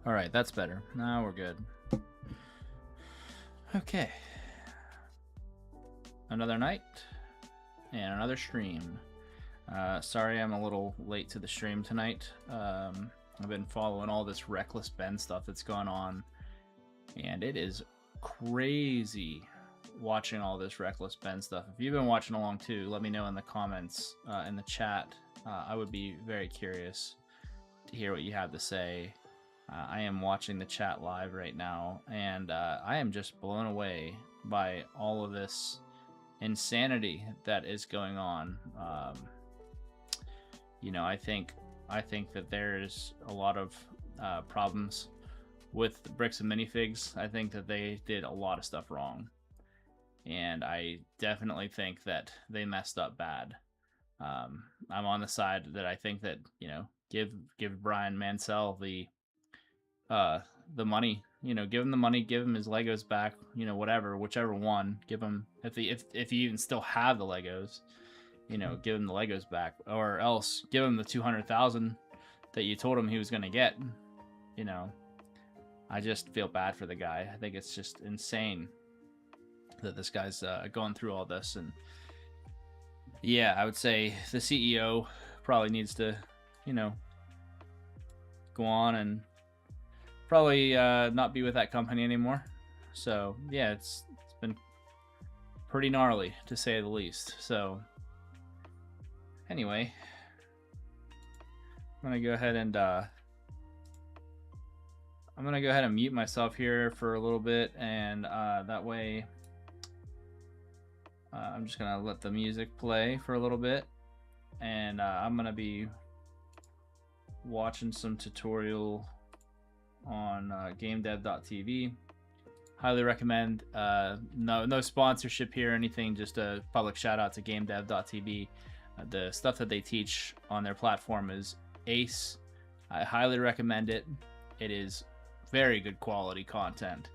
All right, that's better. Now we're good. Okay. Another night and another stream. Sorry I'm a little late to the stream tonight. I've been following all this Reckless Ben stuff that's gone on, and it is crazy watching all this Reckless Ben stuff. If you've been watching along too, let me know in the comments, in the chat. I would be very curious to hear what you have to say. I am watching the chat live right now, and I am just blown away by all of this insanity that is going on. You know, I think that there's a lot of problems with Bricks and Minifigs. I think that they did a lot of stuff wrong, and I definitely think that they messed up bad. I'm on the side that I think that, you know, give Brian Mansell the money. You know, give him the money, give him his Legos back. You know, whichever one. Give him, if you even still have the Legos, you know, give him the Legos back, or else give him the 200,000 that you told him he was gonna get. You know, I just feel bad for the guy. I think it's just insane that this guy's going through all this. And yeah, I would say the CEO probably needs to, you know, go on and probably not be with that company anymore. So yeah, it's been pretty gnarly to say the least. So anyway, I'm gonna go ahead and mute myself here for a little bit, and that way I'm just gonna let the music play for a little bit, and I'm gonna be watching some tutorial on gamedev.tv. Highly recommend. No sponsorship here or anything, just a public shout out to gamedev.tv. The stuff that they teach on their platform is ace. I highly recommend it. It is very good quality content,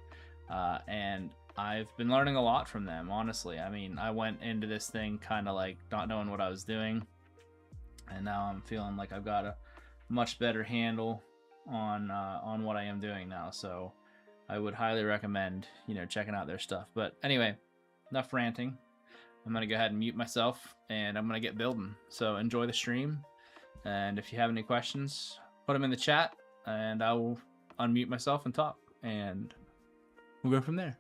and I've been learning a lot from them, honestly. I mean, I went into this thing kind of like not knowing what I was doing, and now I'm feeling like I've got a much better handle on what I am doing now. So I would highly recommend, you know, checking out their stuff. But anyway, enough ranting. I'm gonna go ahead and mute myself, and I'm gonna get building. So enjoy the stream, and if you have any questions, put them in the chat, and I will unmute myself and talk, and we'll go from there.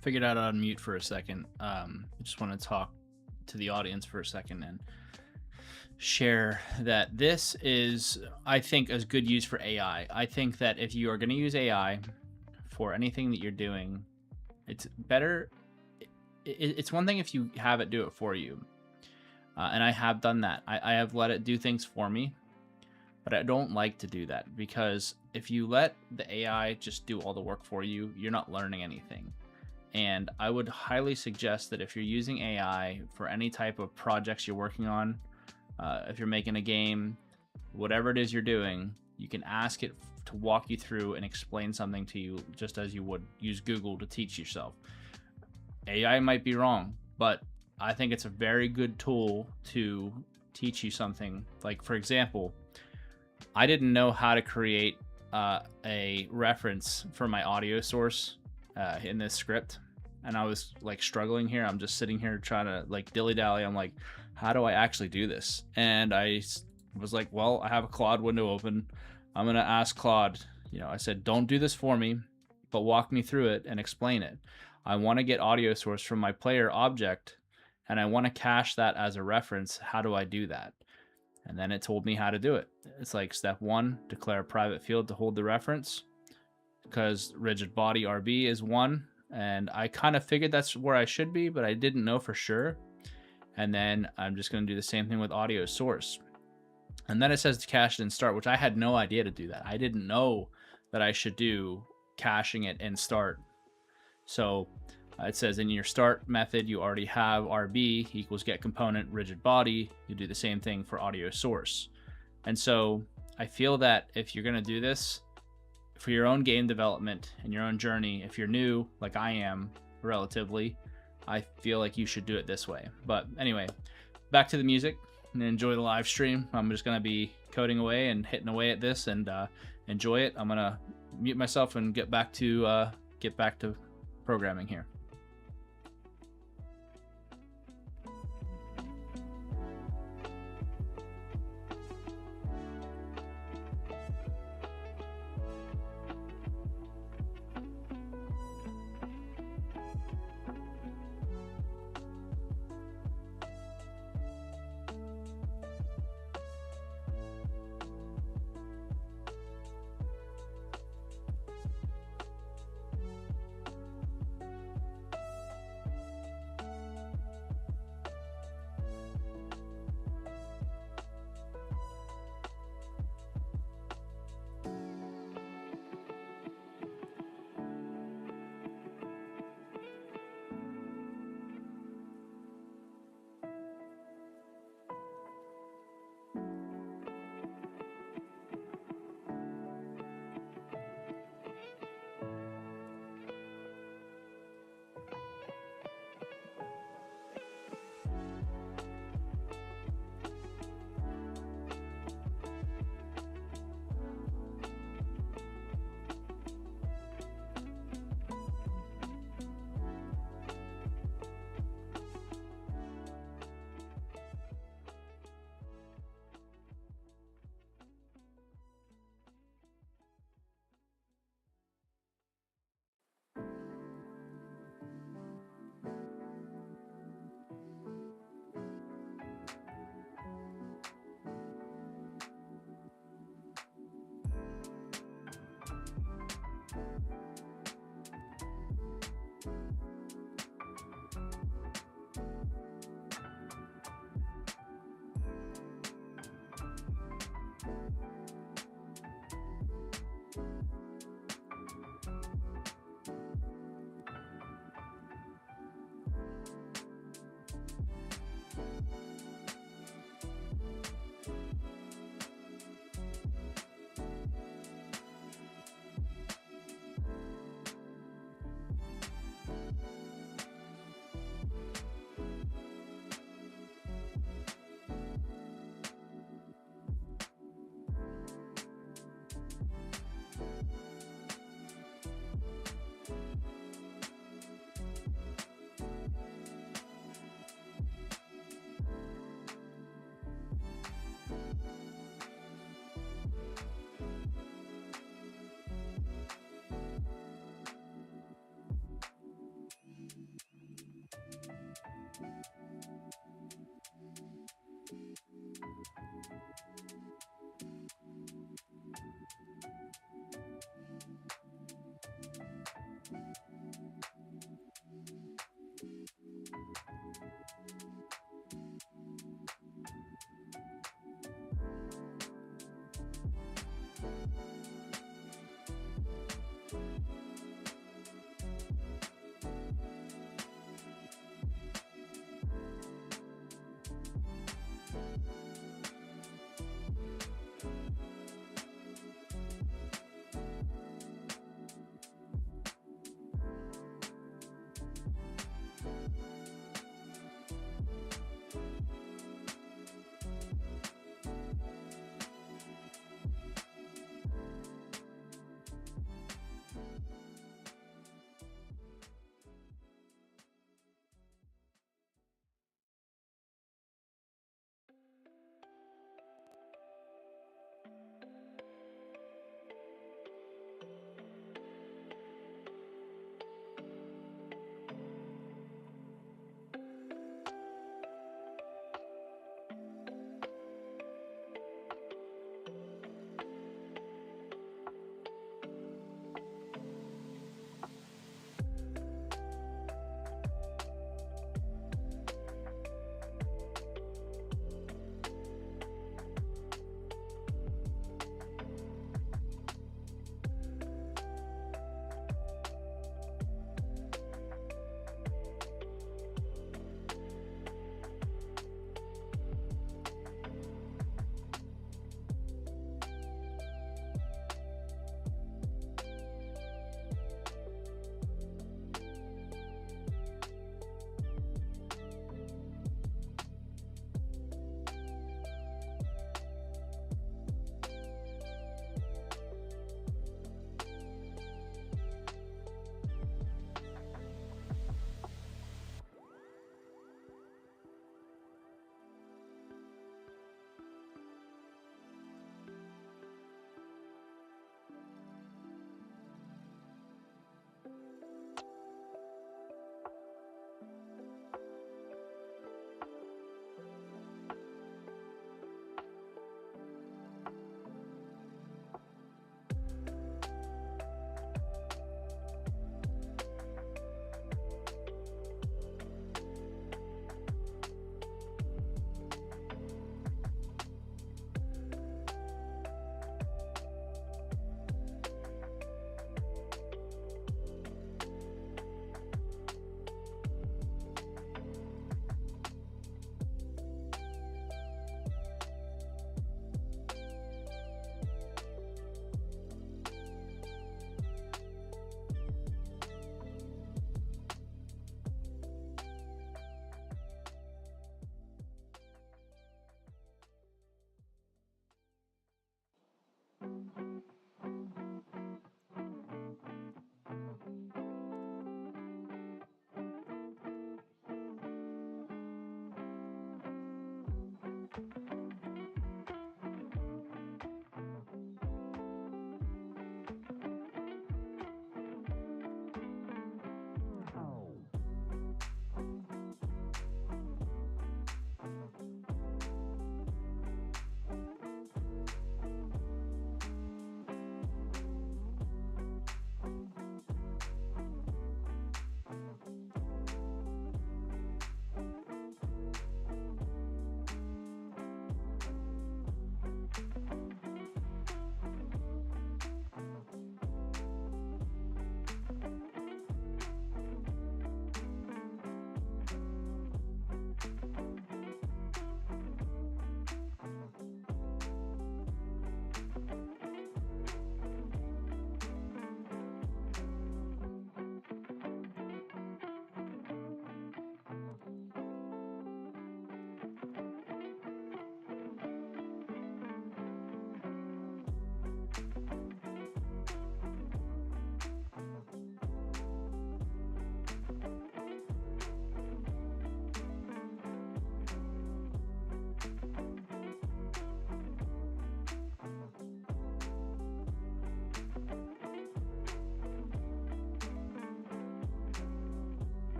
Figured out how to unmute for a second. I just want to talk to the audience for a second and share that this is, I think, a good use for AI. I think that if you are going to use AI for anything that you're doing, it's better. It's one thing if you have it do it for you. And I have done that. I have let it do things for me, but I don't like to do that, because if you let the AI just do all the work for you, you're not learning anything. And I would highly suggest that if you're using AI for any type of projects you're working on, if you're making a game, whatever it is you're doing, you can ask it to walk you through and explain something to you, just as you would use Google to teach yourself. AI might be wrong, but I think it's a very good tool to teach you something. Like, for example, I didn't know how to create a reference for my audio source in this script, and I was like struggling here. I'm just sitting here trying to like dilly-dally. I'm like, how do I actually do this? And I was like, well, I have a Claude window open. I'm gonna ask Claude, I said, don't do this for me, but walk me through it and explain it. I want to get audio source from my player object, and I want to cache that as a reference. How do I do that? And then it told me how to do it. It's like step 1, declare a private field to hold the reference, because rigid body RB is 1. And I kind of figured that's where I should be, but I didn't know for sure. And then I'm just going to do the same thing with audio source. And then it says to cache it and start, which I had no idea to do that. I didn't know that I should do caching it and start. So it says in your start method, you already have RB equals get component rigid body. You do the same thing for audio source. And so I feel that if you're going to do this for your own game development and your own journey, if you're new, like I am relatively, I feel like you should do it this way. But anyway, back to the music and enjoy the live stream. I'm just going to be coding away and hitting away at this and enjoy it. I'm going to mute myself and get back to programming here.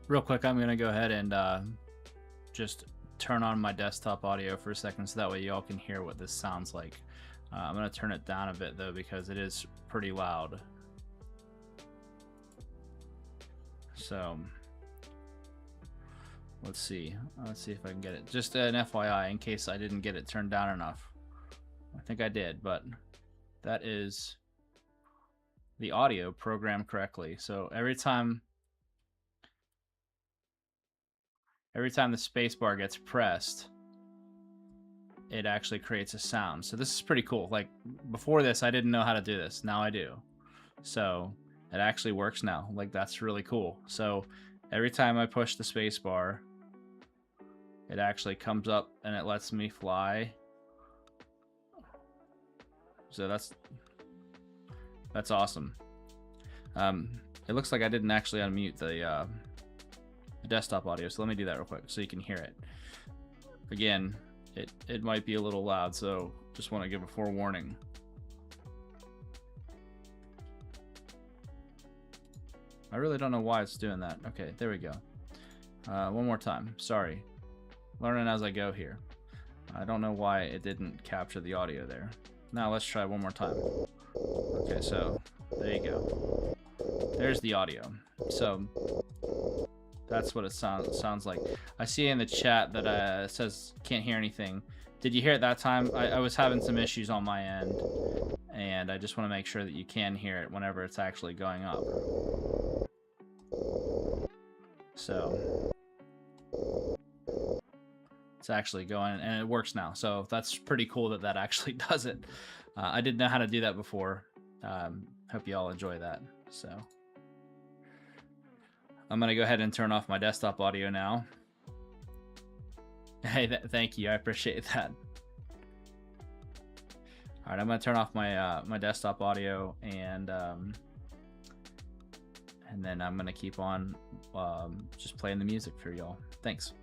Real quick, I'm gonna go ahead and just turn on my desktop audio for a second, so that way y'all can hear what this sounds like. I'm gonna turn it down a bit though, because it is pretty loud. So let's see if I can get it. Just an FYI, in case I didn't get it turned down enough. I think I did, but that is the audio programmed correctly. So every time the space bar gets pressed, it actually creates a sound. So this is pretty cool. Like before this, I didn't know how to do this. Now I do. So it actually works now. Like that's really cool. So every time I push the space bar, it actually comes up and it lets me fly. So that's awesome. It looks like I didn't actually unmute the desktop audio, so let me do that real quick so you can hear it. Again, it might be a little loud, so just want to give a forewarning. I really don't know why it's doing that. Okay, there we go. One more time. Sorry. Learning as I go here. I don't know why it didn't capture the audio there. Now let's try one more time. Okay, so there you go. There's the audio. So that's what it sounds like. I see in the chat that it says can't hear anything. Did you hear it that time? I was having some issues on my end, and I just want to make sure that you can hear it whenever it's actually going up. So it's actually going, and it works now. So that's pretty cool that that actually does it. I didn't know how to do that before. Hope you all enjoy that. So I'm going to go ahead and turn off my desktop audio now. Hey, thank you. I appreciate that. All right, I'm going to turn off my my desktop audio, and then I'm going to keep on just playing the music for y'all. Thanks.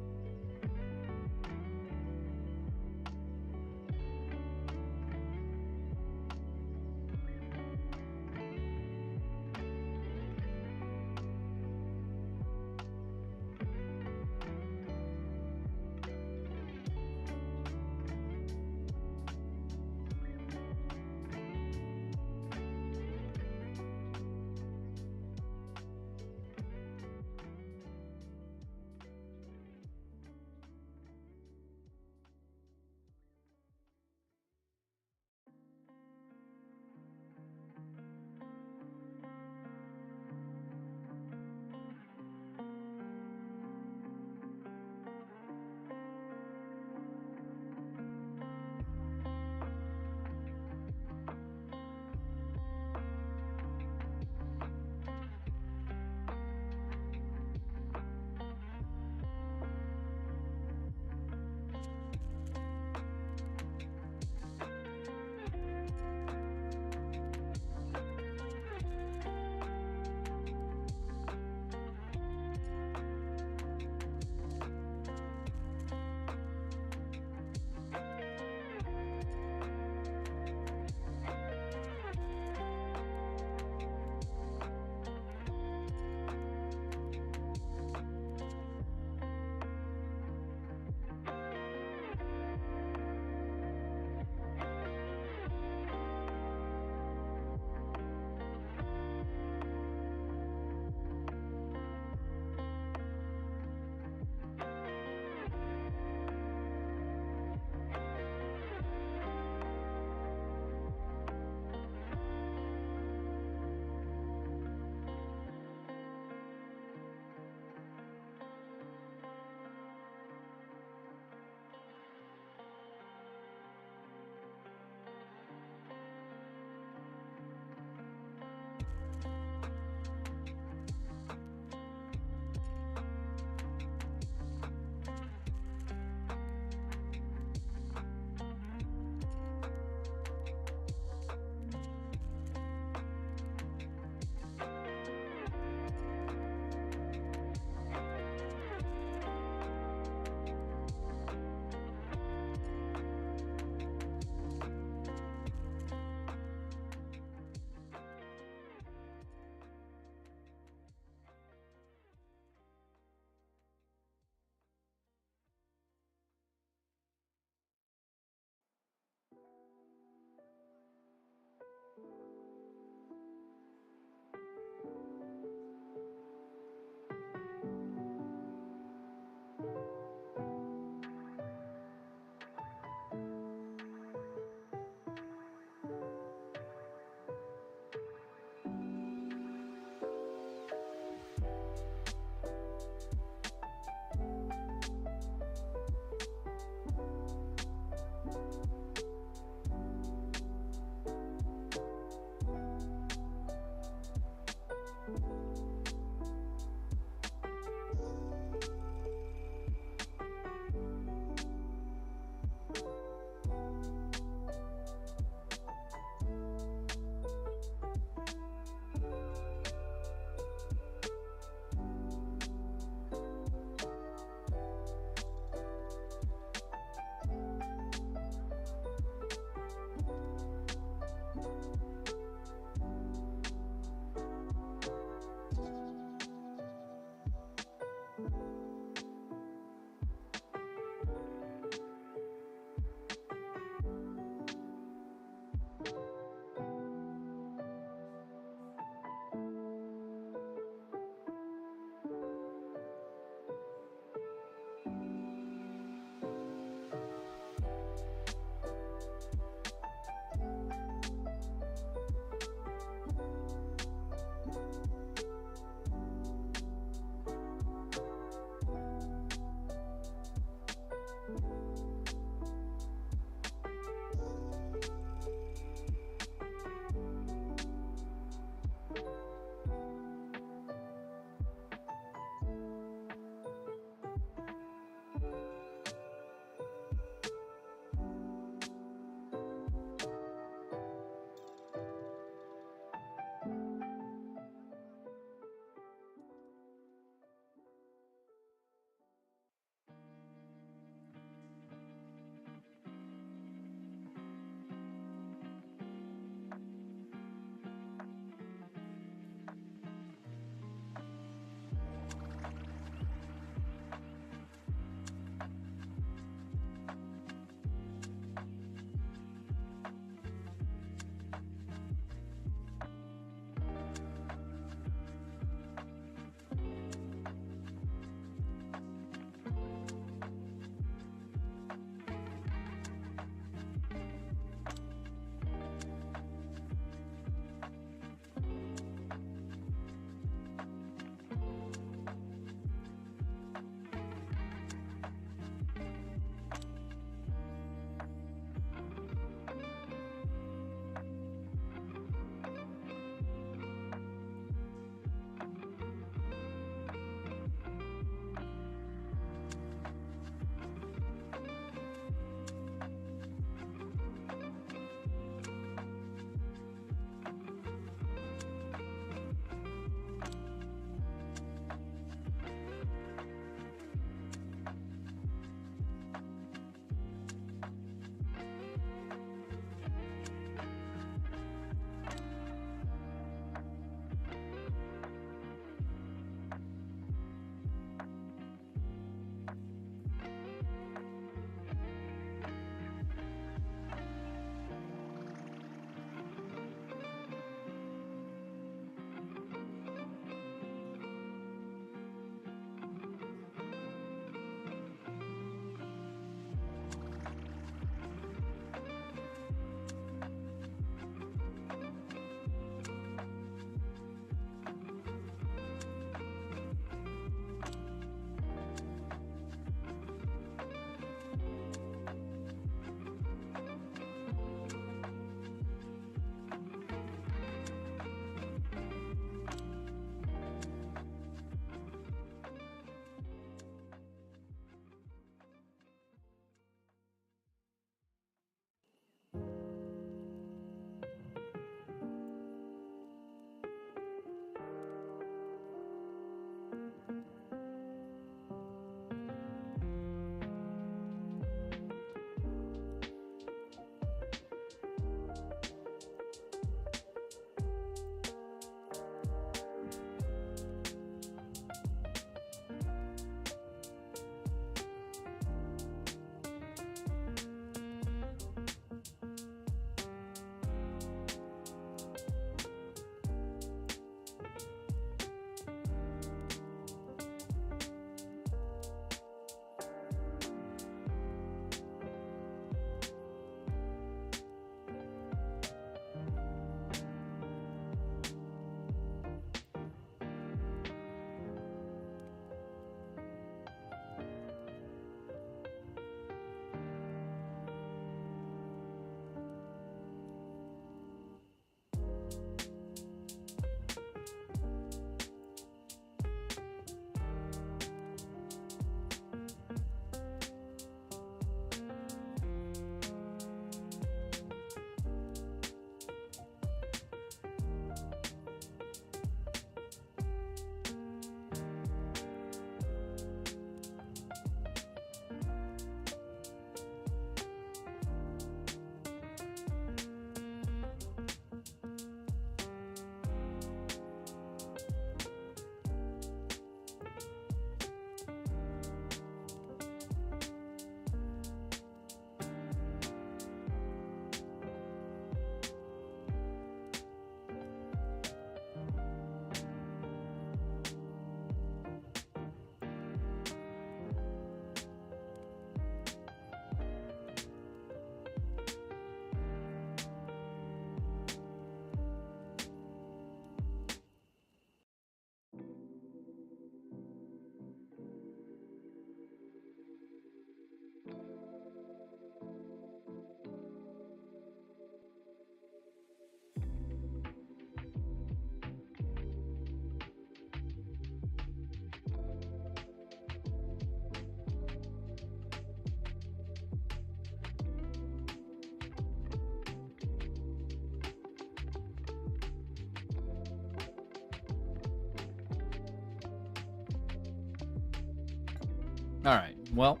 All right, well,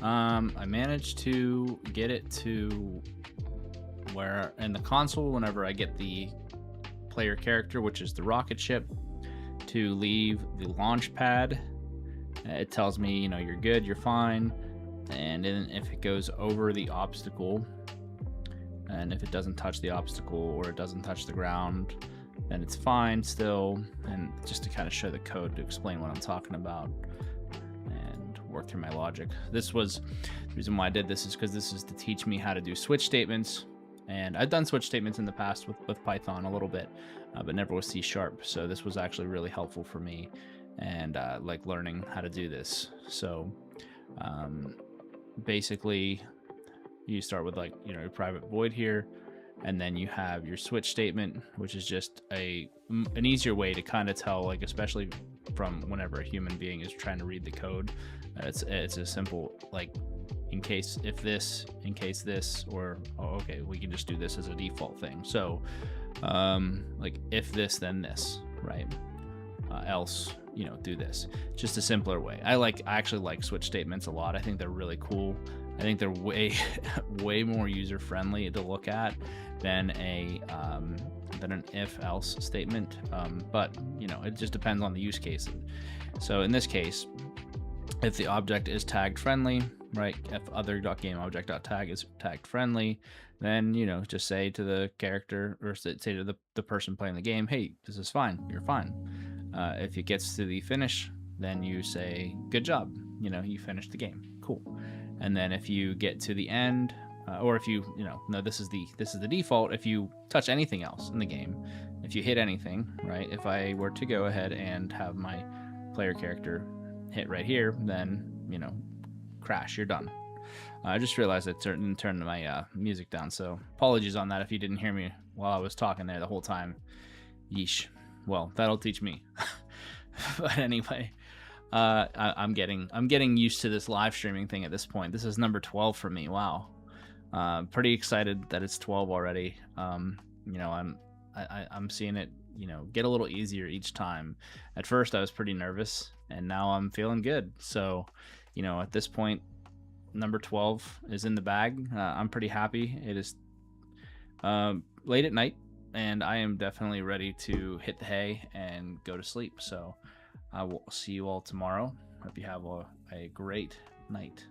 I managed to get it to where in the console, whenever I get the player character, which is the rocket ship, to leave the launch pad, it tells me, you know, you're good, you're fine. And then if it goes over the obstacle, and if it doesn't touch the obstacle or it doesn't touch the ground, then it's fine still. And just to kind of show the code to explain what I'm talking about and work through my logic. This was the reason why I did this, is because this is to teach me how to do switch statements. And I've done switch statements in the past with Python a little bit, but never with C#. So this was actually really helpful for me, and like learning how to do this. So basically, you start with, like, you know, your private void here, and then you have your switch statement, which is just an easier way to kind of tell, like, especially from whenever a human being is trying to read the code. It's a simple, like, in case if this, in case this, or oh, okay, we can just do this as a default thing. So like, if this then this, right? Else, you know, do this. Just a simpler way. I actually like switch statements a lot. I think they're really cool. I think they're way more user friendly to look at than an if else statement. But you know, it just depends on the use case. So in this case, if the object is tagged friendly, right? If other.gameObject.tag is tagged friendly, then, you know, just say to the character, or say to the person playing the game, hey, this is fine, you're fine. If it gets to the finish, then you say, good job, you know, you finished the game, cool. And then if you get to the end, or if you know, no, this is the default. If you touch anything else in the game, if you hit anything, right? If I were to go ahead and have my player character hit right here, then, you know, crash, you're done. I just realized I turned my music down, so apologies on that if you didn't hear me while I was talking there the whole time. Yeesh. Well, that'll teach me. But anyway, I'm getting used to this live streaming thing at this point. This is number 12 for me. Wow. Pretty excited that it's 12 already. You know, I'm seeing it, you know, get a little easier each time. At first I was pretty nervous, and now I'm feeling good. So, you know, at this point, number 12 is in the bag. I'm pretty happy. It is late at night, and I am definitely ready to hit the hay and go to sleep. So I will see you all tomorrow. Hope you have a great night.